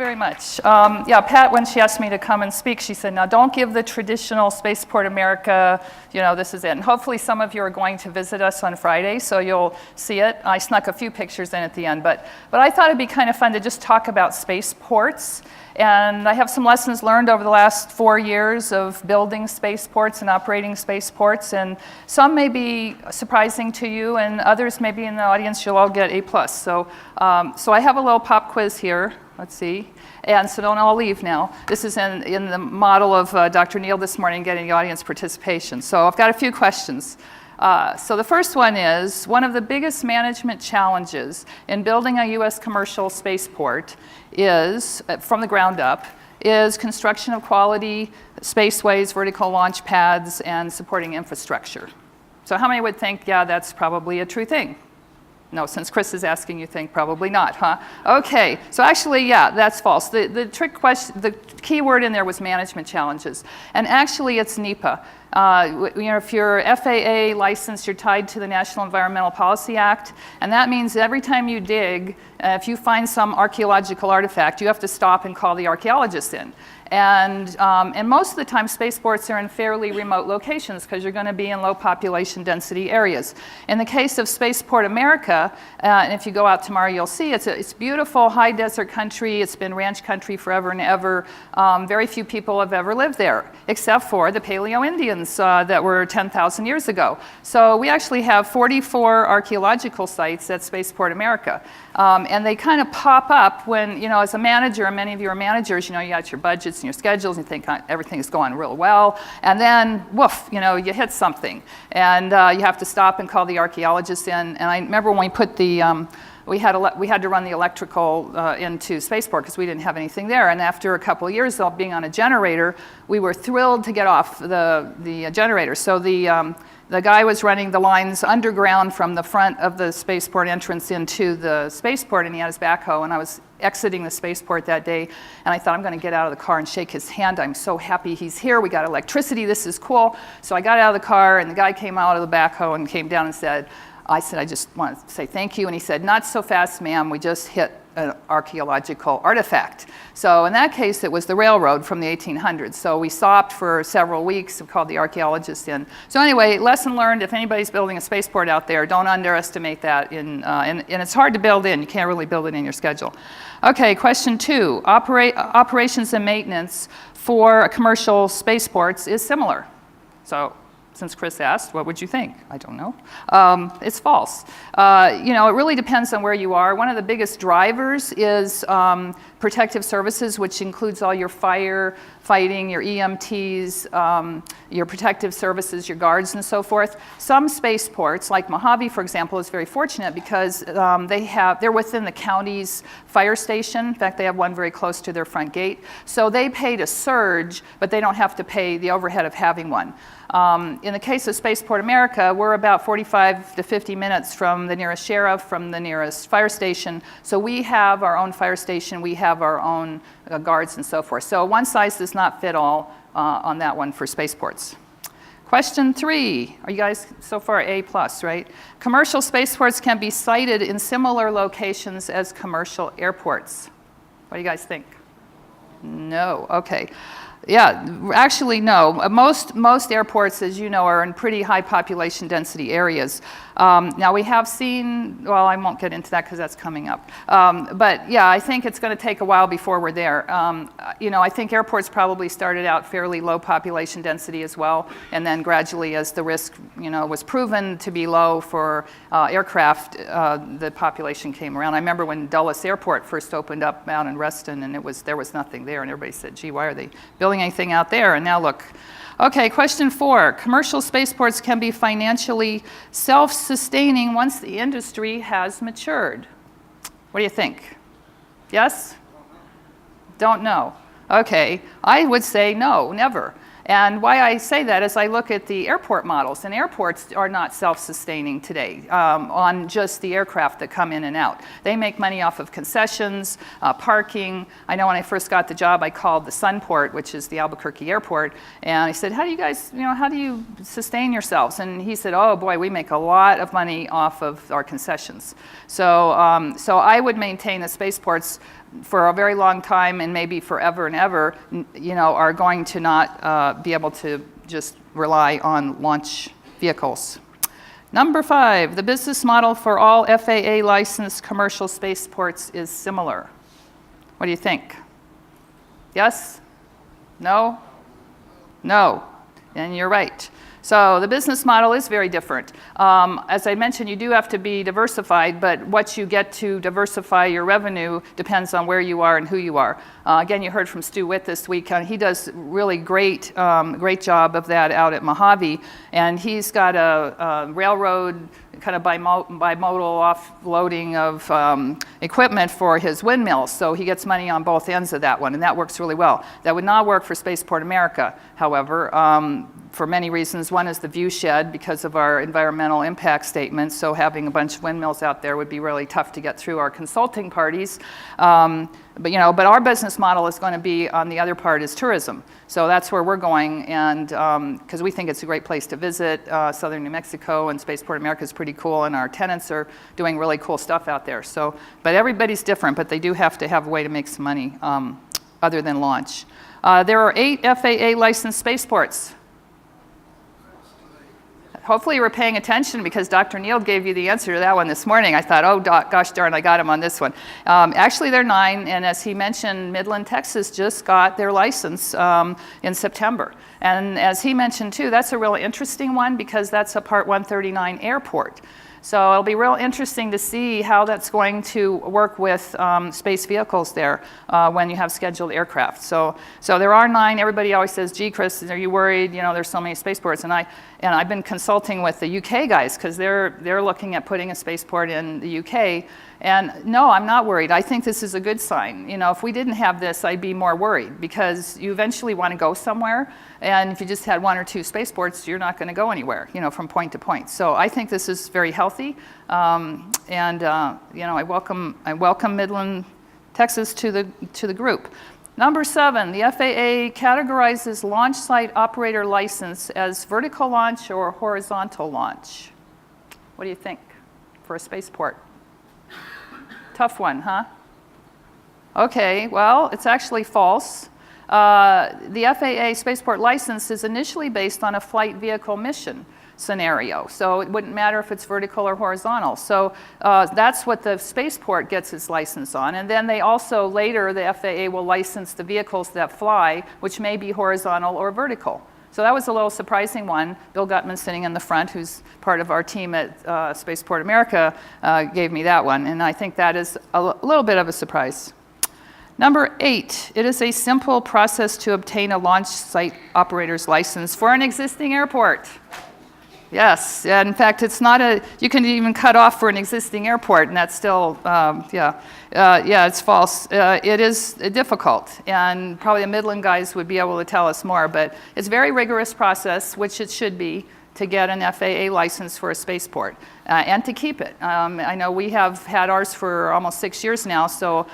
very much. Yeah, Pat, when she asked me to come and speak, she said, now don't give the traditional Spaceport America, this is it. And hopefully some of you are going to visit us on Friday, so you'll see it. I snuck a few pictures in at the end, but I thought it'd be kind of fun to just talk about spaceports. And I have some lessons learned over the last 4 years of building spaceports and operating spaceports, and some may be surprising to you, and others maybe in the audience you'll all get A+. So I have a little pop quiz here. Let's see. And so don't all leave now. This is in the model of Dr. Neal this morning, getting the audience participation. So I've got a few questions. So the first one is, one of the biggest management challenges in building a U.S. commercial spaceport is, from the ground up, is construction of quality spaceways, vertical launch pads, and supporting infrastructure. So how many would think, yeah, that's probably a true thing? No, since Chris is asking, you think probably not, huh? Okay, so actually, yeah, that's false. The trick question, the key word in there was management challenges. And actually, it's NEPA. If you're FAA licensed, you're tied to the National Environmental Policy Act, and that means every time you dig, if you find some archaeological artifact, you have to stop and call the archaeologist in. And most of the time, spaceports are in fairly remote locations because you're going to be in low population density areas. In the case of Spaceport America, and if you go out tomorrow, you'll see it's beautiful high desert country. It's been ranch country forever and ever. Very few people have ever lived there, except for the Paleo-Indians that were 10,000 years ago. So we actually have 44 archaeological sites at Spaceport America. And they kind of pop up when, as a manager, and many of you are managers, you got your budgets and your schedules, and you think everything is going real well, and then, woof, you hit something. And you have to stop and call the archaeologist in. And I remember when we put the, we had to run the electrical into Spaceport because we didn't have anything there. And after a couple of years of being on a generator, we were thrilled to get off the generator. So the guy was running the lines underground from the front of the spaceport entrance into the spaceport, and he had his backhoe, and I was exiting the spaceport that day, and I thought, I'm going to get out of the car and shake his hand. I'm so happy he's here. We got electricity. This is cool. So I got out of the car, and the guy came out of the backhoe and came down and said, I just want to say thank you. And he said, not so fast, ma'am. We just hit an archaeological artifact. So in that case, it was the railroad from the 1800s. So we stopped for several weeks and called the archaeologist in. So anyway, lesson learned, if anybody's building a spaceport out there, don't underestimate that. And it's hard to build in. You can't really build it in your schedule. Okay, question 2. Operations and maintenance for commercial spaceports is similar. So since Chris asked, what would you think? I don't know. It's false. It really depends on where you are. One of the biggest drivers is protective services, which includes all your fire fighting, your EMTs, your protective services, your guards, and so forth. Some spaceports, like Mojave, for example, is very fortunate because they're within the county's fire station. In fact, they have one very close to their front gate. So they pay to surge, but they don't have to pay the overhead of having one. In the case of Spaceport America, we're about 45 to 50 minutes from the nearest sheriff, from the nearest fire station. So we have our own fire station, we have our own guards and so forth. So one size does not fit all on that one for spaceports. Question 3, are you guys so far A+, right? Commercial spaceports can be sited in similar locations as commercial airports. What do you guys think? No, okay. Yeah, actually, no. Most airports, as you know, are in pretty high population density areas. Now, we have seen, well, I won't get into that because that's coming up. But yeah, I think it's going to take a while before we're there. I think airports probably started out fairly low population density as well, and then gradually, as the risk, was proven to be low for aircraft, the population came around. I remember when Dulles Airport first opened up out in Reston, and there was nothing there, and everybody said, gee, why are they building anything out there? And now look. Okay, question 4. Commercial spaceports can be financially self-sustaining once the industry has matured. What do you think? Yes? Don't know. Okay, I would say no, never. And why I say that is I look at the airport models, and airports are not self-sustaining today on just the aircraft that come in and out. They make money off of concessions, parking. I know when I first got the job, I called the Sunport, which is the Albuquerque airport, and I said, how do you guys, how do you sustain yourselves? And he said, oh boy, we make a lot of money off of our concessions. So I would maintain that spaceports for a very long time and maybe forever and ever, are going to not be able to just rely on launch vehicles. Number 5, the business model for all FAA licensed commercial spaceports is similar. What do you think? Yes? No? No. And you're right. So the business model is very different. As I mentioned, you do have to be diversified, but what you get to diversify your revenue depends on where you are and who you are. Again, you heard from Stu Witt this week. He does really great job of that out at Mojave, and he's got a railroad kind of bimodal offloading of equipment for his windmills, so he gets money on both ends of that one, and that works really well. That would not work for Spaceport America, however, for many reasons. One is the view shed because of our environmental impact statement, so having a bunch of windmills out there would be really tough to get through our consulting parties. But our business model is going to be on the other part is tourism. So that's where we're going, and because we think it's a great place to visit. Southern New Mexico and Spaceport America is pretty cool, and our tenants are doing really cool stuff out there. So, but everybody's different, but they do have to have a way to make some money other than launch. There are 8 FAA licensed spaceports. Hopefully you were paying attention because Dr. Neal gave you the answer to that one this morning. I thought, oh, gosh darn, I got him on this one. Actually, there are 9, and as he mentioned, Midland, Texas just got their license in September. And as he mentioned too, that's a really interesting one because that's a Part 139 airport. So it'll be real interesting to see how that's going to work with space vehicles there when you have scheduled aircraft. So there are 9. Everybody always says, gee, Chris, are you worried? There's so many spaceports. And I've been consulting with the UK guys because they're looking at putting a spaceport in the UK. And no, I'm not worried. I think this is a good sign. If we didn't have this, I'd be more worried because you eventually want to go somewhere. And if you just had 1 or 2 spaceports, you're not going to go anywhere, from point to point. So I think this is very healthy. I welcome Midland, Texas to the group. Number 7, the FAA categorizes launch site operator license as vertical launch or horizontal launch. What do you think for a spaceport? Tough one, huh? Okay, well, it's actually false. The FAA spaceport license is initially based on a flight vehicle mission scenario, so it wouldn't matter if it's vertical or horizontal. So that's what the spaceport gets its license on, and then they also later the FAA will license the vehicles that fly, which may be horizontal or vertical. So that was a little surprising one. Bill Gutman, sitting in the front, who's part of our team at Spaceport America, gave me that one, and I think that is a little bit of a surprise. Number 8, it is a simple process to obtain a launch site operator's license for an existing airport. Yes, and in fact, it's not you can even cut off for an existing airport, and that's still, it's false. It is difficult, and probably the Midland guys would be able to tell us more, but it's a very rigorous process, which it should be, to get an FAA license for a spaceport and to keep it. I know we have had ours for almost 6 years now, so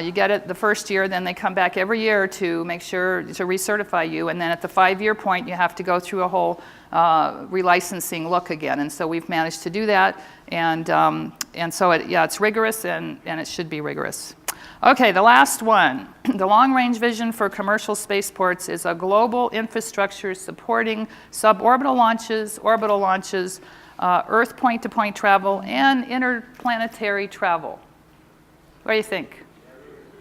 you get it the first year, then they come back every year to make sure to recertify you, and then at the 5-year point, you have to go through a whole relicensing look again, and so we've managed to do that, and so it's rigorous, and it should be rigorous. Okay, the last one. The long-range vision for commercial spaceports is a global infrastructure supporting suborbital launches, orbital launches, Earth point-to-point travel, and interplanetary travel. What do you think?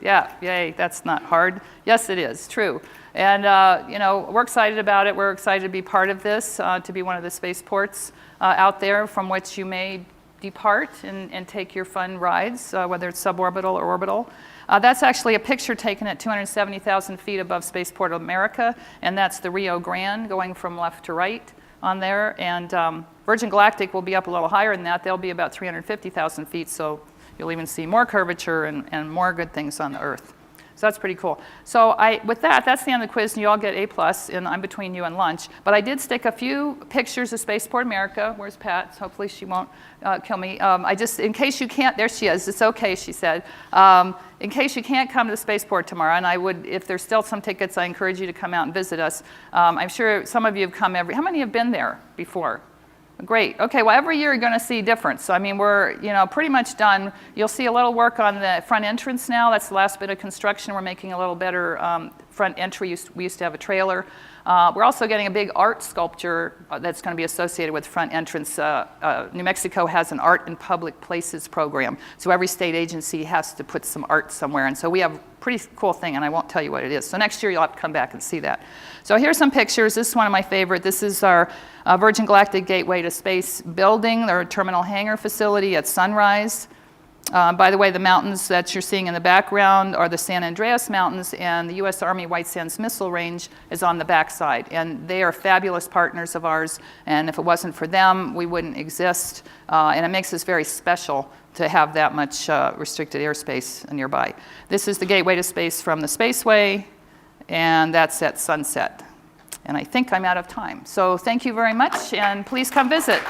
Yeah, yay, that's not hard. Yes, it is, true. And, we're excited about it. We're excited to be part of this, to be one of the spaceports out there from which you may depart and take your fun rides, whether it's suborbital or orbital. That's actually a picture taken at 270,000 feet above Spaceport America, and that's the Rio Grande going from left to right on there. And Virgin Galactic will be up a little higher than that. They'll be about 350,000 feet, so you'll even see more curvature and more good things on the Earth. So that's pretty cool. So with that, that's the end of the quiz, and you all get A+, and I'm between you and lunch. But I did stick a few pictures of Spaceport America. Where's Pat? Hopefully she won't kill me. In case you can't, there she is. It's okay, she said. In case you can't come to the spaceport tomorrow, and if there's still some tickets, I encourage you to come out and visit us. I'm sure some of you have come how many have been there before? Great. Okay, well, every year you're going to see difference. I mean, we're, pretty much done. You'll see a little work on the front entrance now. That's the last bit of construction. We're making a little better front entry. We used to have a trailer. We're also getting a big art sculpture that's going to be associated with front entrance. New Mexico has an art in public places program. So every state agency has to put some art somewhere. And so we have a pretty cool thing, and I won't tell you what it is. So next year you'll have to come back and see that. So here's some pictures. This is one of my favorite. This is our Virgin Galactic Gateway to Space building, their terminal hangar facility at sunrise. By the way, the mountains that you're seeing in the background are the San Andreas Mountains, and the U.S. Army White Sands Missile Range is on the backside. And they are fabulous partners of ours, and if it wasn't for them, we wouldn't exist. And it makes us very special to have that much restricted airspace nearby. This is the gateway to space from the Spaceway, and that's at sunset. And I think I'm out of time. So thank you very much, and please come visit.